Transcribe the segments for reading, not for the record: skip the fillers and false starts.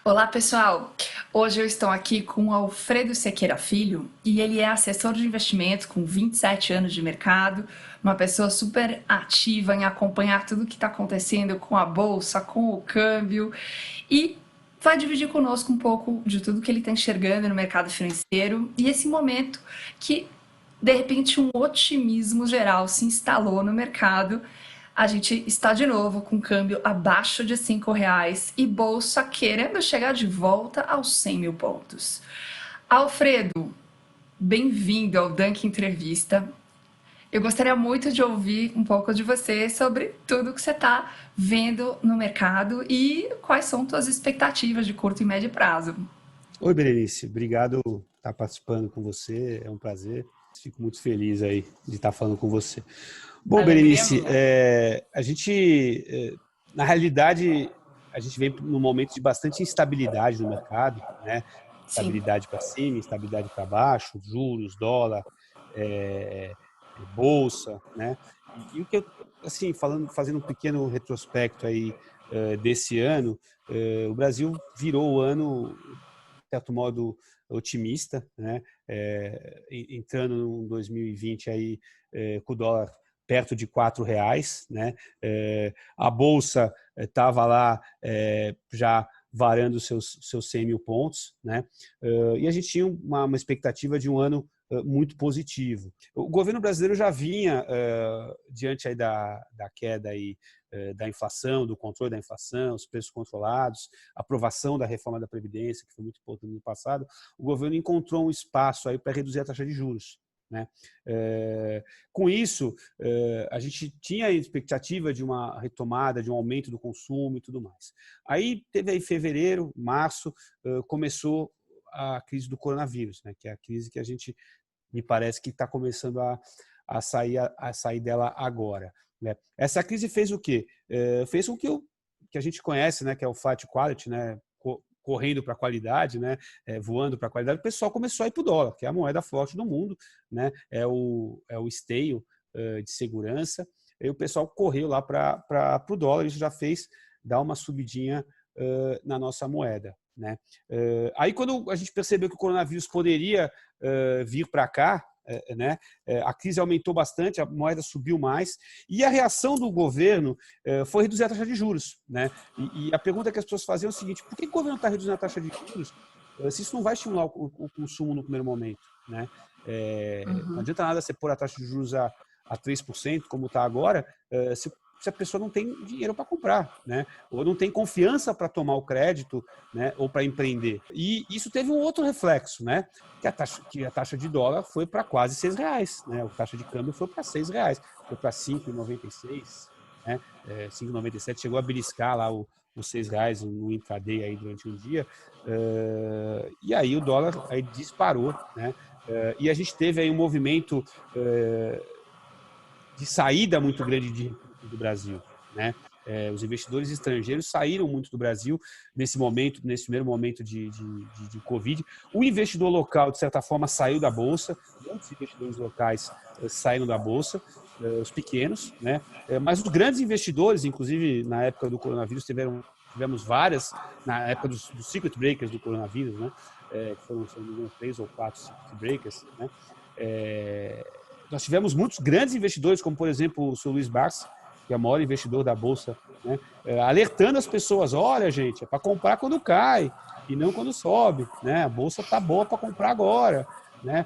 Olá, pessoal! Hoje eu estou aqui com o Alfredo Sequeira Filho e ele é assessor de investimentos com 27 anos de mercado, uma pessoa super ativa em acompanhar tudo o que está acontecendo com a bolsa, com o câmbio e vai dividir conosco um pouco de tudo que ele está enxergando no mercado financeiro e esse momento que de repente um otimismo geral se instalou no mercado. A gente está de novo com câmbio abaixo de R$ 5 e bolsa querendo chegar de volta aos 100 mil pontos. Alfredo, bem-vindo ao Dunk Entrevista. Eu gostaria muito de ouvir um pouco de você sobre tudo que você está vendo no mercado e quais são suas expectativas de curto e médio prazo. Oi, Berenice. Obrigado por estar participando com você. É um prazer. Fico muito feliz aí de estar falando com você. Bom, Alegria Berenice, minha. na realidade, a gente vem num momento de bastante instabilidade no mercado, né? Sim. Estabilidade para cima, instabilidade para baixo, juros, dólar, é, bolsa, né? E o que eu, assim, fazendo um pequeno retrospecto aí desse ano, o Brasil virou o ano de certo modo otimista, né? Entrando em 2020 aí com o dólar perto de R$ 4, né? A bolsa estava lá já varando seus 100 mil pontos, né? E a gente tinha uma expectativa de um ano muito positivo. O governo brasileiro já vinha, diante aí da queda aí, da inflação, do controle da inflação, os preços controlados, aprovação da reforma da Previdência, que foi muito importante no passado, o governo encontrou um espaço aí para reduzir a taxa de juros, né? Com isso, a gente tinha a expectativa de uma retomada, de um aumento do consumo e tudo mais. Aí teve aí fevereiro, março, começou a crise do coronavírus, né? Que é a crise que a gente me parece que está começando a sair dela agora, né? Essa crise fez o quê? Fez com que a gente conhece, né, que é o flight quality, né, correndo para a qualidade, né, voando para a qualidade, o pessoal começou a ir para o dólar, que é a moeda forte do mundo, né, é o esteio de segurança, e o pessoal correu lá para o dólar, isso já fez dar uma subidinha na nossa moeda, né? Aí quando a gente percebeu que o coronavírus poderia vir para cá, né? A crise aumentou bastante, a moeda subiu mais e a reação do governo foi reduzir a taxa de juros, né? E a pergunta que as pessoas faziam é o seguinte: por que o governo está reduzindo a taxa de juros se isso não vai estimular o consumo no primeiro momento, né? Não adianta nada você pôr a taxa de juros a 3%, como está agora, se a pessoa não tem dinheiro para comprar, né? Ou não tem confiança para tomar o crédito, né? Ou para empreender. E isso teve um outro reflexo, né? Que a taxa de dólar foi para quase R$ 6, né? A taxa de câmbio foi para R$ 6, foi para 5,96, né? 5,97, chegou a beliscar lá os R$ 6 no intraday aí durante um dia, e aí o dólar aí disparou, né? E a gente teve aí um movimento de saída muito grande de recursos do Brasil, né? Os investidores estrangeiros saíram muito do Brasil nesse momento, nesse primeiro momento de Covid. O investidor local, de certa forma, saiu da Bolsa, muitos investidores locais saíram da Bolsa, os pequenos, né? Mas os grandes investidores, inclusive na época do coronavírus, tivemos várias, na época dos circuit breakers do coronavírus, né? Que foram, se não me engano, 3 ou 4 circuit breakers, né? Nós tivemos muitos grandes investidores, como, por exemplo, o Sr. Luiz Barsi, que é o maior investidor da Bolsa, né, alertando as pessoas: olha, gente, é para comprar quando cai e não quando sobe, né? A Bolsa está boa para comprar agora, né?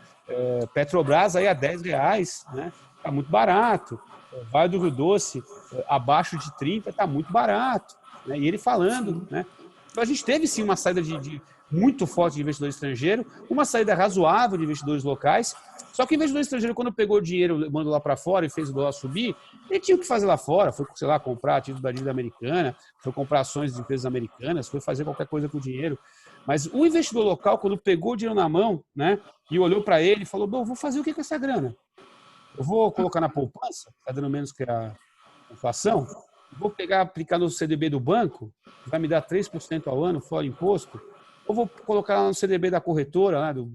Petrobras aí a R$ 10, né? Está muito barato. Vale do Rio Doce, abaixo de 30, está muito barato, né? E ele falando, Sim. né? Então a gente teve sim uma saída muito forte de investidor estrangeiro, uma saída razoável de investidores locais. Só que o investidor estrangeiro, quando pegou o dinheiro, mandou lá para fora e fez o dólar subir, ele tinha o que fazer lá fora. Foi, sei lá, comprar título da dívida americana, foi comprar ações de empresas americanas, foi fazer qualquer coisa com o dinheiro. Mas o investidor local, quando pegou o dinheiro na mão, né, e olhou para ele e falou: bom, vou fazer o que com essa grana? Eu vou colocar na poupança, está dando menos que a inflação? Vou pegar, aplicar no CDB do banco, que vai me dar 3% ao ano, fora imposto? Ou vou colocar lá no CDB da corretora, lá do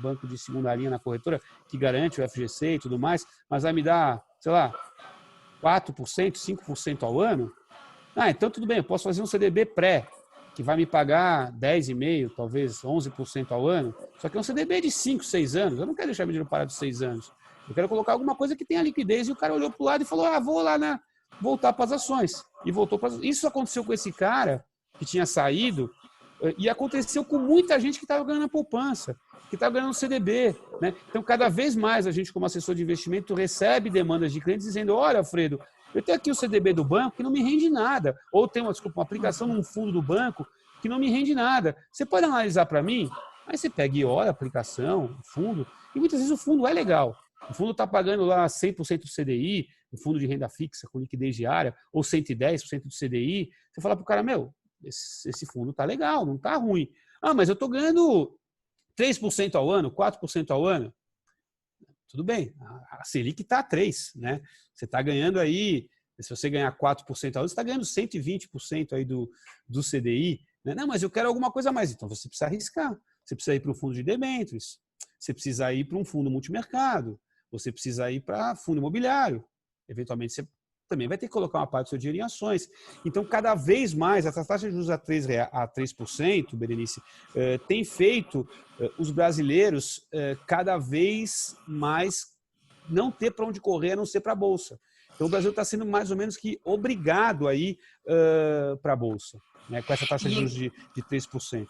banco de segunda linha na corretora, que garante o FGC e tudo mais, mas vai me dar, sei lá, 4%, 5% ao ano? Ah, então tudo bem, eu posso fazer um CDB pré, que vai me pagar 10,5%, talvez 11% ao ano, só que é um CDB de 5, 6 anos. Eu não quero deixar meu dinheiro parado de 6 anos. Eu quero colocar alguma coisa que tenha liquidez. E o cara olhou para o lado e falou, vou lá voltar para as ações. E voltou para. Isso aconteceu com esse cara que tinha saído e aconteceu com muita gente que estava ganhando a poupança, que estava ganhando o CDB. Né? Então, cada vez mais a gente, como assessor de investimento, recebe demandas de clientes dizendo, olha, Alfredo, eu tenho aqui o CDB do banco que não me rende nada. Ou tem uma aplicação num fundo do banco que não me rende nada. Você pode analisar para mim? Aí você pega e olha a aplicação, o fundo, e muitas vezes o fundo é legal. O fundo está pagando lá 100% do CDI, um fundo de renda fixa com liquidez diária, ou 110% do CDI. Você fala para o cara, esse fundo está legal, não está ruim. Mas eu estou ganhando 3% ao ano, 4% ao ano. Tudo bem, a Selic está a 3%, né? Você está ganhando aí, se você ganhar 4% ao ano, você está ganhando 120% aí do CDI. Né? Não, mas eu quero alguma coisa a mais. Então você precisa arriscar. Você precisa ir para um fundo de debêntures, você precisa ir para um fundo multimercado, você precisa ir para fundo imobiliário. Eventualmente você também vai ter que colocar uma parte do seu dinheiro em ações. Então, cada vez mais, essa taxa de juros a 3%, Berenice, tem feito os brasileiros cada vez mais não ter para onde correr, a não ser para a Bolsa. Então, o Brasil está sendo mais ou menos que obrigado a ir para a Bolsa, né, com essa taxa de juros de 3%.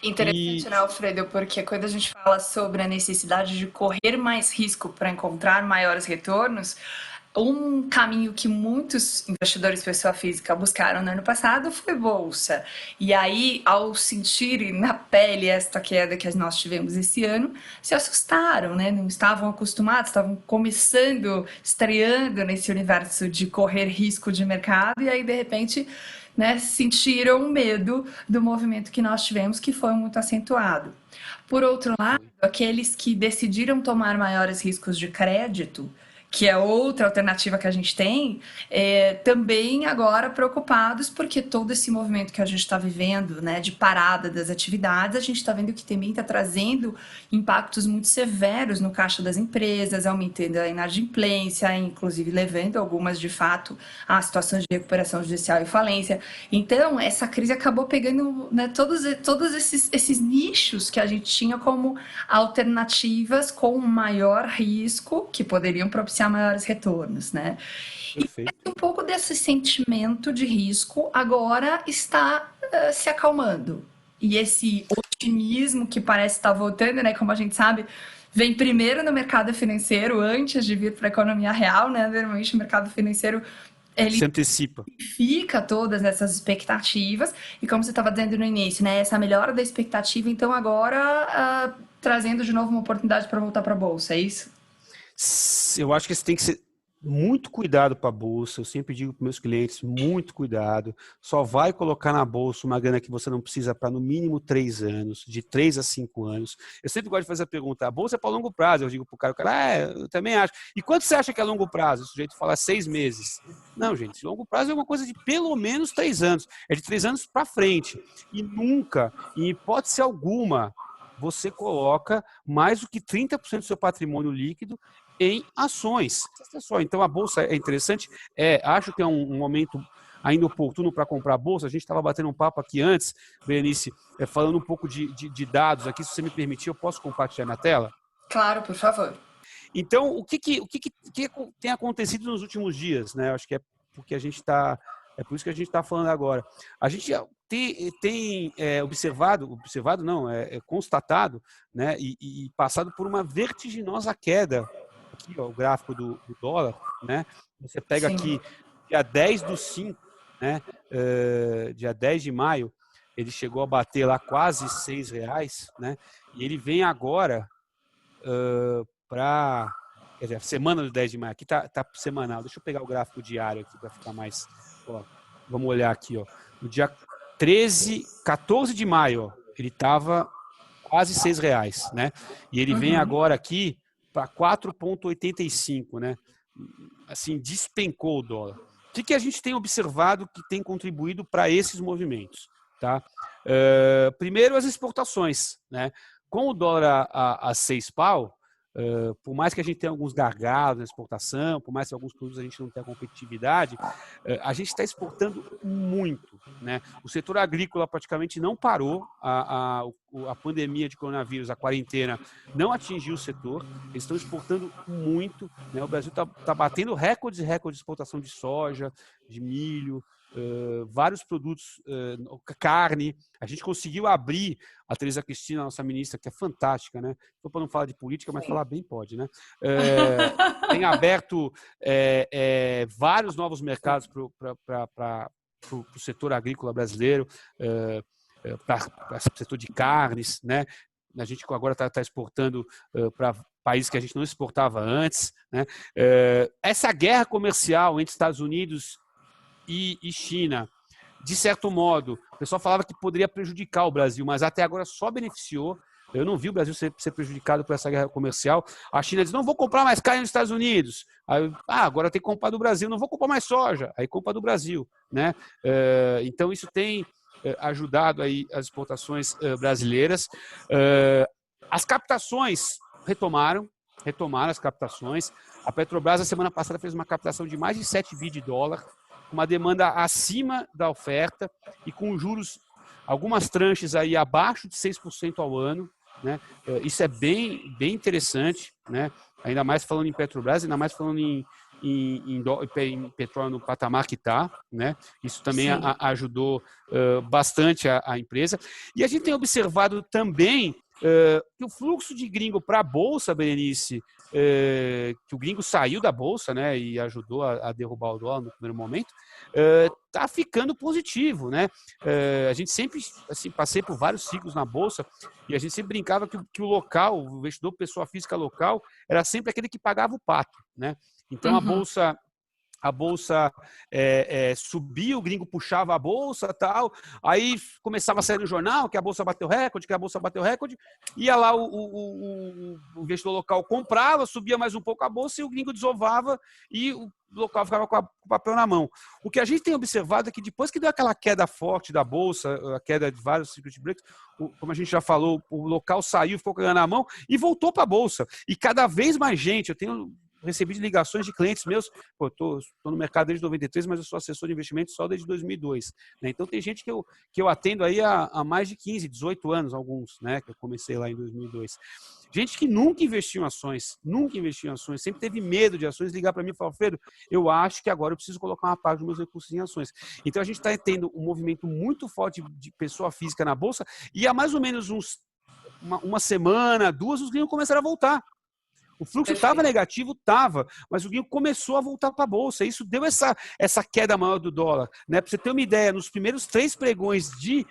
Interessante, né, Alfredo? Porque quando a gente fala sobre a necessidade de correr mais risco para encontrar maiores retornos, um caminho que muitos investidores pessoa física buscaram no ano passado foi bolsa. E aí, ao sentirem na pele esta queda que nós tivemos esse ano, se assustaram, né? Não estavam acostumados, estavam começando, estreando nesse universo de correr risco de mercado, e aí, de repente, né, sentiram medo do movimento que nós tivemos, que foi muito acentuado. Por outro lado, aqueles que decidiram tomar maiores riscos de crédito, que é outra alternativa que a gente tem, também agora preocupados porque todo esse movimento que a gente está vivendo, né, de parada das atividades, a gente está vendo que também está trazendo impactos muito severos no caixa das empresas, aumentando a inadimplência, inclusive levando algumas, de fato, a situações de recuperação judicial e falência. Então, essa crise acabou pegando, né, todos esses nichos que a gente tinha como alternativas com maior risco, que poderiam propiciar maiores retornos, né? Perfeito. E um pouco desse sentimento de risco agora está se acalmando. E esse otimismo que parece estar voltando, né? Como a gente sabe, vem primeiro no mercado financeiro antes de vir para a economia real, né? Normalmente o mercado financeiro ele se antecipa. Fica todas essas expectativas e como você estava dizendo no início, né? Essa melhora da expectativa, então agora trazendo de novo uma oportunidade para voltar para a bolsa, é isso? Eu acho que você tem que ser muito cuidado para a bolsa. Eu sempre digo para meus clientes, muito cuidado. Só vai colocar na bolsa uma grana que você não precisa para no mínimo 3 anos, de 3 a 5 anos. Eu sempre gosto de fazer a pergunta, a bolsa é para longo prazo? Eu digo para o cara, eu também acho. E quanto você acha que é longo prazo? O sujeito fala 6 meses. Não, gente, longo prazo é uma coisa de pelo menos 3 anos. É de 3 anos para frente. E nunca, em hipótese alguma, você coloca mais do que 30% do seu patrimônio líquido em ações. Então, a bolsa é interessante. Acho que é um momento ainda oportuno para comprar a bolsa. A gente estava batendo um papo aqui antes, Berenice, falando um pouco de dados aqui. Se você me permitir, eu posso compartilhar na tela? Claro, por favor. Então, o que tem acontecido nos últimos dias? Né? Acho que é porque a gente está... É por isso que a gente está falando agora. A gente tem observado não, constatado, né, e passado por uma vertiginosa queda. Aqui, ó, o gráfico do dólar, né? Você pega aqui dia 10/5, né? Dia 10 de maio, ele chegou a bater lá quase R$6, né? E ele vem agora para... Quer dizer, semana do 10 de maio. Aqui tá semanal. Deixa eu pegar o gráfico diário aqui para ficar mais... Ó, vamos olhar aqui, ó. No dia 14 de maio, ó, ele estava quase R$6, né? E ele vem agora aqui para 4,85, né? Assim, despencou o dólar. O que a gente tem observado que tem contribuído para esses movimentos? Tá? Primeiro, as exportações, né? Com o dólar a 6 pau, por mais que a gente tenha alguns gargalos na exportação, por mais que alguns produtos a gente não tenha competitividade, a gente está exportando muito, né? O setor agrícola praticamente não parou, a pandemia de coronavírus, a quarentena, não atingiu o setor, eles estão exportando muito, né? O Brasil está batendo recordes e recordes de exportação de soja, de milho, vários produtos, carne. A gente conseguiu abrir, a Tereza Cristina, nossa ministra, que é fantástica, né? Estou para não falar de política, mas falar bem pode, né? Tem aberto vários novos mercados para o setor agrícola brasileiro, para o setor de carnes, né? A gente agora está exportando para países que a gente não exportava antes, né? Essa guerra comercial entre Estados Unidos e China, de certo modo, o pessoal falava que poderia prejudicar o Brasil, mas até agora só beneficiou. Eu não vi o Brasil ser prejudicado por essa guerra comercial. A China diz, não vou comprar mais carne nos Estados Unidos. Aí, agora tem que comprar do Brasil, não vou comprar mais soja. Aí compra do Brasil, né? Então isso tem ajudado aí as exportações brasileiras. As captações retomaram as captações. A Petrobras, a semana passada, fez uma captação de mais de 7 bi de dólar, com uma demanda acima da oferta e com juros, algumas tranches aí abaixo de 6% ao ano, né? Isso é bem interessante, né? Ainda mais falando em Petrobras, ainda mais falando em petróleo no patamar que está, né? Isso também ajudou bastante a empresa. E a gente tem observado também que o fluxo de gringo para a Bolsa, Berenice, que o gringo saiu da Bolsa, né, e ajudou a derrubar o dólar no primeiro momento, está ficando positivo, né? A gente sempre, assim, passei por vários ciclos na Bolsa e a gente sempre brincava que o local, o investidor pessoa física local, era sempre aquele que pagava o pato, né? Então a Bolsa subia, o gringo puxava a bolsa, tal, aí começava a sair no jornal que a bolsa bateu recorde, ia lá o investidor local comprava, subia mais um pouco a bolsa e o gringo desovava e o local ficava com o papel na mão. O que a gente tem observado é que depois que deu aquela queda forte da bolsa, a queda de vários circuit breaks, como a gente já falou, o local saiu, ficou ganhando a mão e voltou para a bolsa. E cada vez mais gente, eu tenho recebi ligações de clientes meus, estou no mercado desde 93, mas eu sou assessor de investimento só desde 2002, né? Então tem gente que eu atendo aí há mais de 15, 18 anos, alguns, né? Que eu comecei lá em 2002. Gente que nunca investiu em ações, sempre teve medo de ações, ligar para mim e falar, Alfredo, eu acho que agora eu preciso colocar uma parte dos meus recursos em ações. Então a gente está tendo um movimento muito forte de pessoa física na Bolsa e há mais ou menos uma semana, duas, os gringos começaram a voltar. O fluxo estava negativo, mas o gringo começou a voltar para a Bolsa. Isso deu essa queda maior do dólar, né? Para você ter uma ideia, nos primeiros 3 pregões de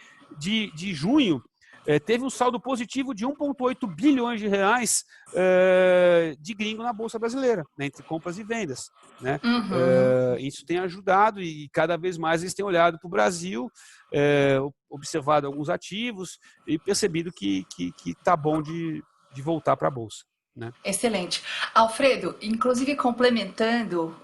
junho, teve um saldo positivo de 1,8 bilhões de reais de gringo na Bolsa brasileira, né? Entre compras e vendas, né? Isso tem ajudado e cada vez mais eles têm olhado para o Brasil, observado alguns ativos e percebido que está bom de voltar para a Bolsa. Né? Excelente. Alfredo, inclusive complementando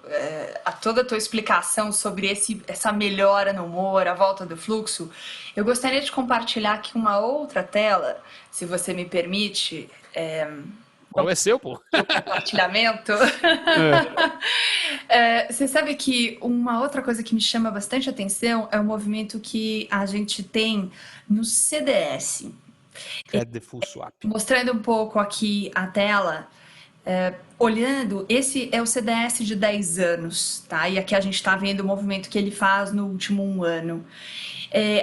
a toda a tua explicação sobre essa melhora no humor, a volta do fluxo, eu gostaria de compartilhar aqui uma outra tela, se você me permite. Qual é seu, pô? Compartilhamento. Você sabe que uma outra coisa que me chama bastante atenção é o movimento que a gente tem no CDS. Default Swap. Mostrando um pouco aqui a tela, olhando, esse é o CDS de 10 anos, tá? E aqui a gente está vendo o movimento que ele faz no último 1 ano.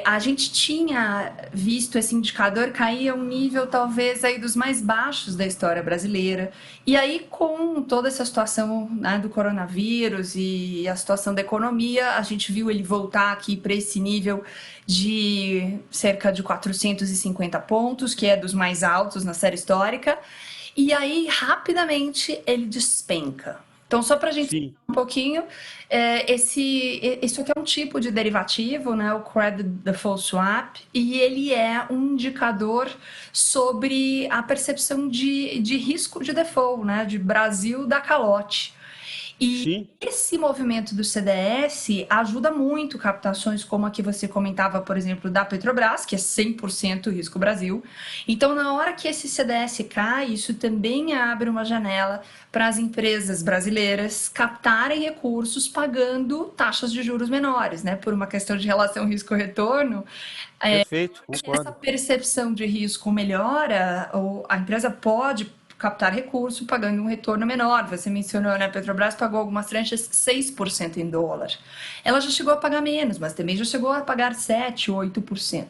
A gente tinha visto esse indicador cair a um nível talvez aí dos mais baixos da história brasileira. E aí, com toda essa situação, né, do coronavírus e a situação da economia, a gente viu ele voltar aqui para esse nível de cerca de 450 pontos, que é dos mais altos na série histórica. E aí, rapidamente, ele despenca. Então, só para a gente explicar um pouquinho, isso aqui é um tipo de derivativo, né, o Credit Default Swap, e ele é um indicador sobre a percepção de risco de default, né, de Brasil dar calote. Sim, Esse movimento do CDS ajuda muito captações como a que você comentava, por exemplo, da Petrobras, que é 100% risco Brasil. Então, na hora que esse CDS cai, isso também abre uma janela para as empresas brasileiras captarem recursos pagando taxas de juros menores, né? Por uma questão de relação risco-retorno, perfeito, que essa concordo. percepção de risco melhora, ou a empresa pode captar recurso pagando um retorno menor. Você mencionou, né? A Petrobras pagou algumas tranches 6% em dólar. Ela já chegou a pagar menos, mas também já chegou a pagar 7, 8%.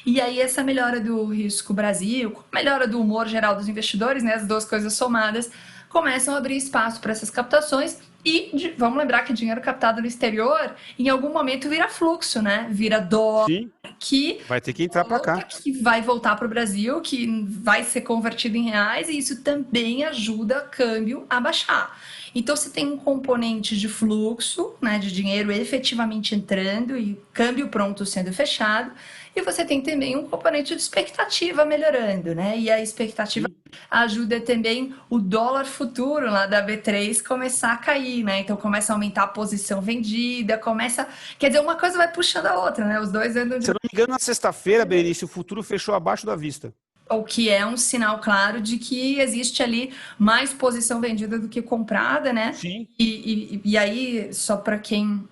E aí essa melhora do risco Brasil, melhora do humor geral dos investidores, né? As duas coisas somadas, começam a abrir espaço para essas captações e vamos lembrar que dinheiro captado no exterior, em algum momento vira fluxo, né? Vira dólar, Sim, que vai ter que entrar para volta, cá. que vai voltar para o Brasil, que vai ser convertido em reais, e isso também ajuda o câmbio a baixar. Então você tem um componente de fluxo, né, de dinheiro efetivamente entrando e câmbio pronto sendo fechado, e você tem também um componente de expectativa melhorando, né? E a expectativa Sim. ajuda também o dólar futuro lá da B3 começar a cair, né? Então começa a aumentar a posição vendida, começa, quer dizer, uma coisa vai puxando a outra, né? Os dois andam de Se eu não me engano, na sexta-feira, Berenice, o futuro fechou abaixo da vista. o que é um sinal claro de que existe ali mais posição vendida do que comprada, né? Sim, E aí, só para quem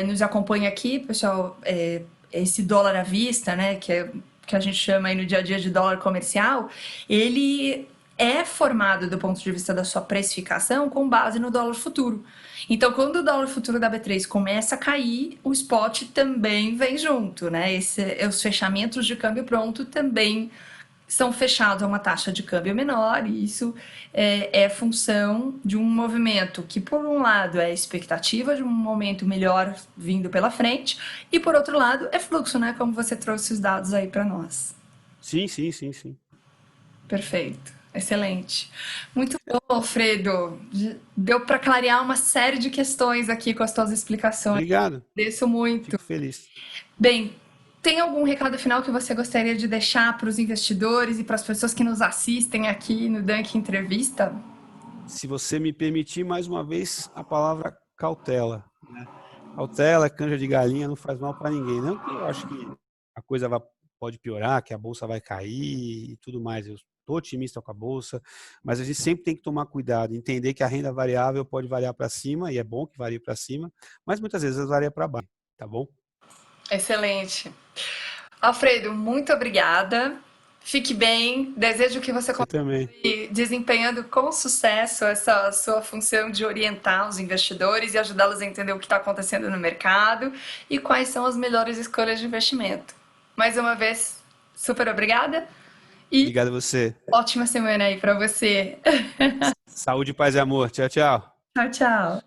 nos acompanha aqui, pessoal, esse dólar à vista, né, que a gente chama aí no dia a dia de dólar comercial, ele é formado do ponto de vista da sua precificação com base no dólar futuro. Então, quando o dólar futuro da B3 começa a cair, o spot também vem junto, né? Os fechamentos de câmbio pronto também são fechados a uma taxa de câmbio menor, e isso é função de um movimento que, por um lado, é a expectativa de um momento melhor vindo pela frente, e, por outro lado, é fluxo, né? Como você trouxe os dados aí para nós. sim, sim, sim, sim. Perfeito. Excelente. Muito bom, Alfredo. Deu para clarear uma série de questões aqui com as tuas explicações. Obrigado, Agradeço muito. fico feliz. Bem, tem algum recado final que você gostaria de deixar para os investidores e para as pessoas que nos assistem aqui no Dunk Entrevista? Se você me permitir, mais uma vez, a palavra cautela, né? Cautela, canja de galinha, não faz mal para ninguém. Não que eu acho que a coisa pode piorar, que a bolsa vai cair e tudo mais. Eu estou otimista com a bolsa, mas a gente sempre tem que tomar cuidado, entender que a renda variável pode variar para cima, e é bom que varie para cima, mas muitas vezes varia para baixo, tá bom? Excelente. Alfredo, muito obrigada. Fique bem. Desejo que você Você também. continue desempenhando com sucesso essa sua função de orientar os investidores e ajudá-los a entender o que está acontecendo no mercado e quais são as melhores escolhas de investimento. Mais uma vez, super obrigada e Obrigado a você. ótima semana aí para você. Saúde, paz e amor. Tchau, tchau. Tchau, tchau.